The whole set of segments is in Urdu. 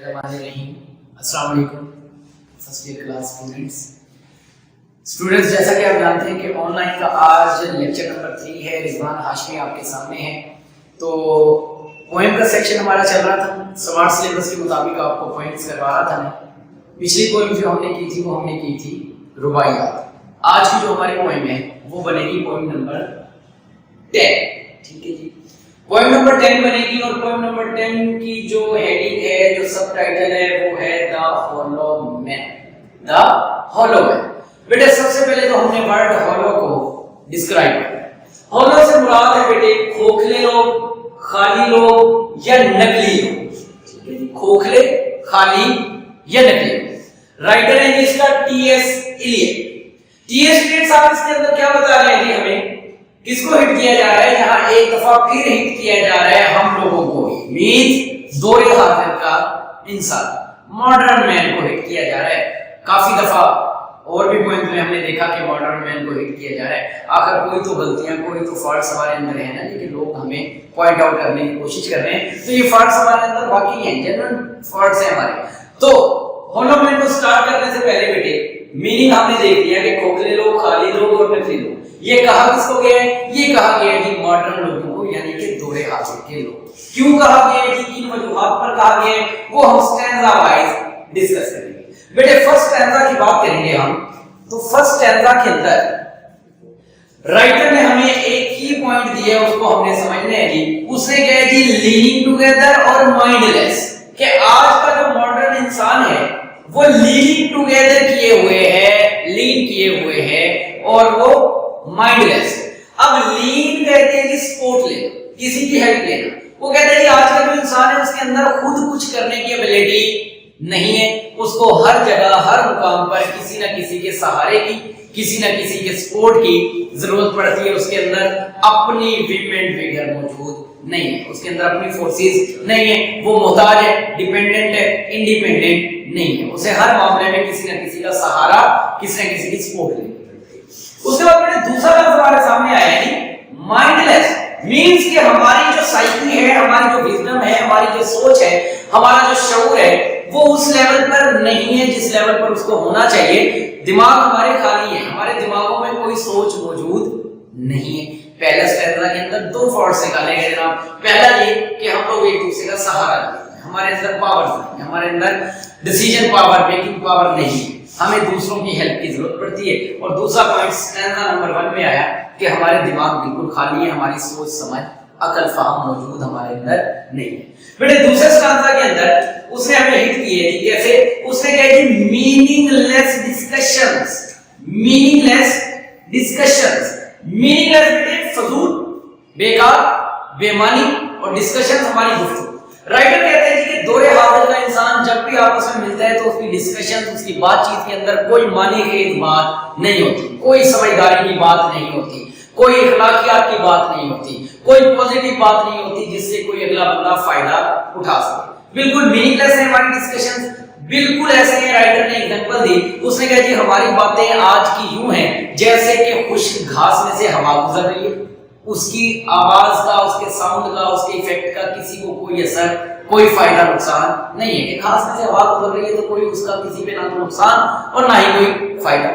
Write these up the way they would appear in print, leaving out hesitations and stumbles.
السلام علیکم فرسٹ ایئر کلاس اسٹوڈنٹس، جیسا کہ آپ جانتے ہیں کہ آن لائن کا آج لیکچر نمبر 3 ہے. رضوان ہاشمی آپ کے سامنے ہیں. تو پوئم کا سیکشن ہمارا چل رہا تھا، سمارٹ سلیبس کے مطابق آپ کو پوئمس کروا رہا تھا. میں پچھلی پوئم جو ہم نے کی تھی وہ ہم نے کی تھی رباعیات. آج کی جو ہماری پوئم ہے وہ بنے گی پوئم نمبر 10. ٹھیک ہے جی، پوئم نمبر 10 بنے گی. اور پوئم نمبر 10 کی جو ہیڈنگ ہے، جو سب ٹائٹل ہے، وہ ہے دا ہولو مین. دا ہولو مین. بیٹے سب سے پہلے تو ہم نے ورڈ ہولو کو ڈسکرائب کیا. ہولو سے مراد ہے بیٹے کھوکھلے لوگ، خالی لوگ یا نکلی لوگ. کھوکھلے، خالی یا نکلی لوگ. رائٹر ہے اس کا T S Eliot. T S Eliot صاحب اس کے اندر کیا بتا رہے ہیں؟ ہمیں کس کو ہٹ کیا جا رہا ہے؟ یہاں ایک دفعہ پھر ہٹ کیا جا رہا ہے ہم لوگوں کو ہی، مینز دور حاضر کا انسان، ماڈرن مین کو ہٹ کیا جا رہا ہے. کافی دفعہ اور بھی پوائنٹ میں ہم نے دیکھا کہ ماڈرن مین کو ہٹ کیا جا رہا ہے. آخر کوئی تو غلطیاں، کوئی تو فالٹس ہمارے اندر ہیں نا، لیکن لوگ ہمیں پوائنٹ آؤٹ کرنے کی کوشش کر رہے ہیں. تو یہ فالٹس ہمارے اندر واقعی ہیں، جنرل فالٹس ہیں ہمارے. تو ہولو مین کو سٹارٹ کرنے سے پہلے بیٹے میننگ ہم نے دیکھ لیا کہ کھوکھلے لوگ، خالی لوگ اور نکلی لوگ. یہ کہا کس کو گیا ہے؟ یہ کہا گیا ہے کہ ماڈرن لوگوں کو، یعنی کہ دور حاضر کے لوگ. کیوں کہا گیا ہے؟ کن وجوہات پر کہا گیا ہے وہ ہم سٹینزا وائز ڈسکس کریں گے. بیٹے فرسٹ سٹینزا کی بات کریں گے ہم. تو فرسٹ سٹینزا کے اندر رائٹر نے ہمیں ایک ہی پوائنٹ دیا ہے، اس کو ہم نے سمجھنا ہے جی. اس نے کہا جی لیننگ ٹوگیدر اور مائنڈ لیس، کہ آج کا جو ماڈرن انسان ہے وہ لیننگ ٹوگیدر کیے ہوئے ہے، لین کیے ہوئے ہے، اور وہ مائنڈ لیس. اب لین کہتے ہیں کہ سپورٹ لینا، کسی کی ہیلپ لینا. وہ کہتے ہیں کہ آج کا جو انسان ہے اس کے اندر خود کچھ کرنے کی ایبلٹی نہیں ہے. اس کو ہر جگہ، ہر مقام پر کسی نہ کسی کے سہارے کی، کسی نہ کسی کے سپورٹ کی ضرورت پڑتی ہے. اس کے اندر اپنی ویمن فگر موجود نہیں ہے، اس کے اندر اپنی فورسز نہیں ہے. وہ محتاج ہے، ڈیپینڈنٹ ہے، انڈیپینڈنٹ نہیں ہے. اسے ہر معاملے میں کسی نہ کسی کا سہارا، کسی نہ کسی کی سپورٹ لینی پڑتی ہے. اس کے بعد میں نے دوسرا لفظ ہمارے سامنے آیا ہے مائنڈ لیس. مینز کہ ہماری جو سائیکی ہے، ہماری جو وزڈم ہے، ہماری جو سوچ ہے، ہمارا جو شعور ہے، وہ اس لیول پر نہیں ہے جس لیول پر اس کو ہونا چاہیے. دماغ ہمارے خالی ہے، ہمارے دماغوں میں کوئی سوچ موجود نہیں ہے. پہلا سٹینزا کے اندر دو فالٹس نکالے گئے جناب. پہلا یہ کہ ہم لوگ ایک دوسرے کا سہارا لیتے ہیں، ہمارے اندر پاور نہیں ہے، ہمارے اندر ڈیسیژن پاور، میکنگ پاور نہیں ہے، ہمیں دوسروں کی ہیلپ کی ضرورت پڑتی ہے. اور دوسرا پوائنٹ سٹینزا نمبر 1 میں آیا کہ ہمارے دماغ بالکل خالی ہے، ہماری سوچ سمجھ عقل فہم موجود ہمارے اندر نہیں ہے. بیٹے دوسرے سٹینزا کے اندر اس نے ہمیں ہٹ کی ہے کہ کیسے. اس نے کہا کہ میننگ لیس ڈسکشنز. میننگ لیس ڈسکشنز، میننگ لیس بیٹے فضول، بیکار، بے معنی، اور ڈسکشن ہماری گفتگو. رائٹر کہتے ہیں کہ دور حاضر کا انسان جب بھی آپس میں ملتا ہے تو اس کی ڈسکشن، اس کی بات چیت کے اندر کوئی معنی خیز بات نہیں ہوتی، کوئی سمجھداری کی بات نہیں ہوتی، کوئی اخلاقیات کی بات نہیں ہوتی، کوئی پازیٹیو بات نہیں ہوتی جس سے کوئی اگلا بندہ فائدہ اٹھا سکے. بالکل میننگ لیس ہے ہماری ڈسکشن. بالکل ایسے ہی رائٹر نے ایگزامپل دی. اس نے کہا جی ہماری باتیں آج کی یوں ہیں جیسے کہ خشک گھاس میں سے ہوا گزر رہی ہے. اس کی آواز کا، اس کے ساؤنڈ کا، اس کے ایفیکٹ کا کسی کو کوئی اثر، کوئی فائدہ نقصان نہیں ہے. کہ گھاس میں سے ہوا گزر رہی ہے تو کوئی اس کا کسی پہ نہ تو نقصان اور نہ ہی کوئی فائدہ.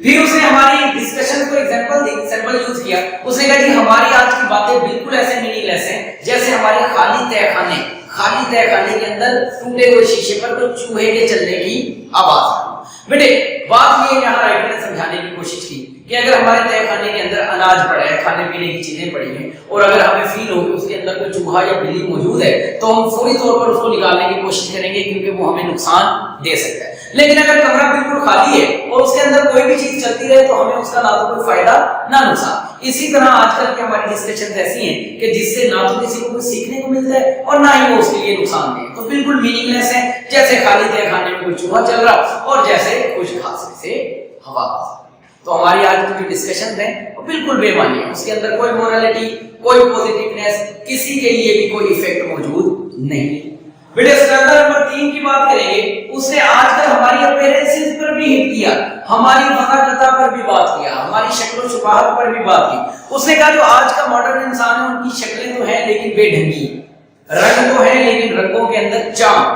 پھر اس نے ہماری ڈسکشن کو ایگزامپل دی، سمپل یوز کیا. اس نے کہا جی ہماری آج کی باتیں بالکل ایسے میننگ لیس ہیں جیسے ہمارے خالی تہ خانے، خالی تہ خانے کے اندر ٹوٹے ہوئے شیشے پر تو چوہے کے چلنے کی آواز. بیٹے بات یہ یہاں رائٹر نے سمجھانے کی کوشش کی کہ اگر ہمارے تہ خانے کے اندر اناج پڑا ہے، کھانے پینے کی چیزیں پڑی ہیں، اور اگر ہمیں فیل ہو کہ اس کے اندر کوئی چوہا یا بلی موجود ہے تو ہم فوری طور پر اس کو نکالنے کی کوشش کریں گے کیونکہ وہ ہمیں نقصان دے سکتا ہے. لیکن اگر کمرہ بالکل خالی ہے اور اس کے اندر کوئی بھی چیز چلتی رہے تو ہمیں اس کا نہ تو کوئی فائدہ نہ نقصان. اسی طرح آج کل کی ہماری ڈسکشنز ایسی ہیں کہ جس سے نہ تو کسی کو کچھ سیکھنے کو ملتا ہے اور نہ ہی وہ اس کے لیے نقصان دے. تو بالکل میننگ لیس ہے، جیسے خالی تہ خانے میں کوئی چوہا چل رہا اور جیسے خشک گھاس میں سے ہوا. تو ہماری آج کی جو ڈسکشنز ہیں وہ بالکل بے معنی ہے. اس کے اندر کوئی مورالٹی، کوئی پوزیٹیونیس، کسی کے لیے بھی کوئی ایفیکٹ موجود نہیں ہے. بیٹے سٹینزا نمبر 3 کی بات کریں گے. اس نے آج کل ہماری اپیرنسز پر بھی ہٹ کیا، ہماری فضاقتہ پر بھی بات کیا، ہماری شکل و شباہت پر بھی بات کی. اس نے کہا جو آج کا ماڈرن انسان ہے ان کی شکلیں تو ہیں لیکن بے ڈھنگی، رنگ تو ہیں لیکن رنگوں کے اندر چام.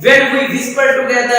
When we whisper together,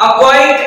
A quiet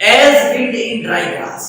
As wind in dry grass,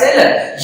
cellar,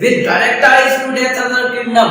with direct ties to death and the kingdom,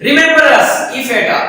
Remember us if at all,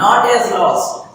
Not as lost,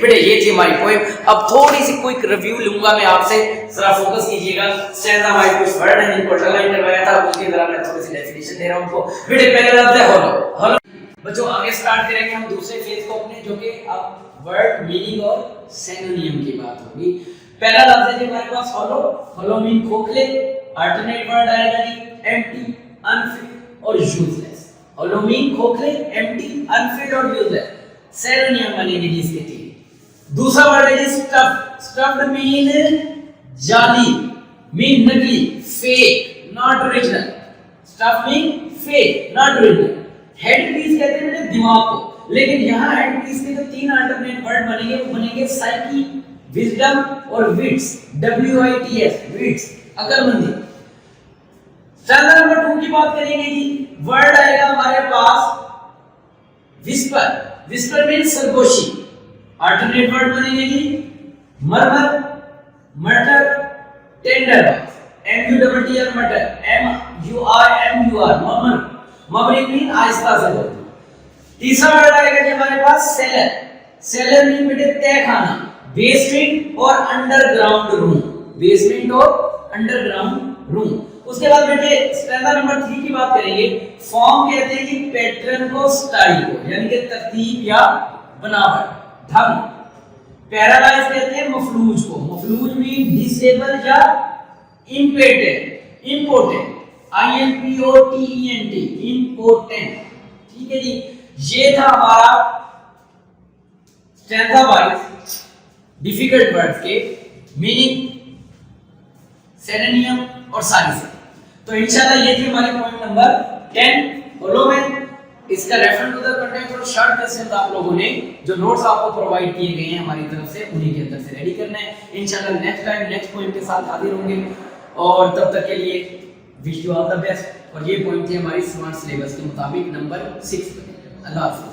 بیٹے یہ تھی ہماری پوئم. اب تھوڑی سی کوئی ریویو لوں گا میں آپ سے, ذرا فوکس کیجیے گا. اسٹینزا وائز کچھ ورڈ ہیں جن کو انڈر لائن کروایا تھا, اس کی ذرا میں تھوڑی سی ڈیفینیشن دے رہا ہوں کو. بیٹے پہلے لفظ ہے ہولو. ہولو بچوں آگے سٹارٹ کریں گے ہم دوسرے فیز کو اپنے, جو کہ اب ورڈ میننگ اور سینونیم کی بات ہوگی. پہلا لفظ ہے جو ہمارے پاس ہولو. ہولو مین کھوکھلے. الٹرنیٹ ورڈ آئے گا جی ایمٹی, انفٹ اور یوز لیس. ہولو مین کھوکھلے, ایمٹی, انفٹ اور یوز لیس. سینونیم بنے گی جس کے تین. دوسرا ورڈ ہے جی اسٹف. اسٹفڈ مین جعلی, مین نکلی, فیک, ناٹ اوریجنل. اسٹف مین fake, not original. Head piece کہتے ہیں دماغ کو, لیکن یہاں ہیڈ پیس کے جو تین الٹرنیٹ ورڈ بنیں گے وہ بنیں گے سائیکی, وزڈم اور وٹس. WITS وٹس, عقل مندی. اسٹینڈرڈ نمبر 2 کی بات کریں گے جی. ورڈ آئے گا ہمارے پاس whisper. Whisper means سرگوشی. Alternate word بنیں گے جی مرمر, مرٹر, ٹینڈر. MUTTER مرٹر, MUR مرمر. مبنی مین آہستہ سے ہو. تیسرا ورڈ آئے گا جی ہمارے پاس سیلر. سیلر مین بیٹے تہ خانہ. بیسمنٹ اور انڈر گراؤنڈ روم. بیسمنٹ اور انڈر گراؤنڈ روم. اس کے بعد بیٹے اسٹینڈرڈ نمبر 3 کی بات کریں گے. فارم کہتے ہیں کہ پیٹرن کو, سٹائل کو, یعنی کہ ترتیب یا بناوٹ, ڈھنگ. پیرالائز کہتے ہیں مفلوج کو. مفلوج مین ڈسیبل یا امپیٹنٹ. Important, IMPOTENT important. ٹھیک ہے جی. یہ تھا ہمارا اسٹینزا وائز ڈیفیکلٹ ورڈز کے میننگ, سینونیم اور سائنس. تو انشاءاللہ یہ تھی ہماری پوائنٹ نمبر 10 ہولو میں. اس کا ریفرنس ادھر کنٹینٹ اور شارٹ کوسچنز آپ لوگوں نے جو نوٹس آپ کو پرووائڈ کیے گئے ہیں ہماری طرف سے, انہی کے اندر سے ریڈی کرنا ہے. انشاءاللہ نیکسٹ ٹائم نیکسٹ پوائنٹ کے ساتھ حاضر ہوں گے, اور تب تک کے لیے wish you all the best. اور یہ پوائنٹ تھی ہماری سمارٹ سلیبس کے مطابق نمبر 6. اللہ حافظ.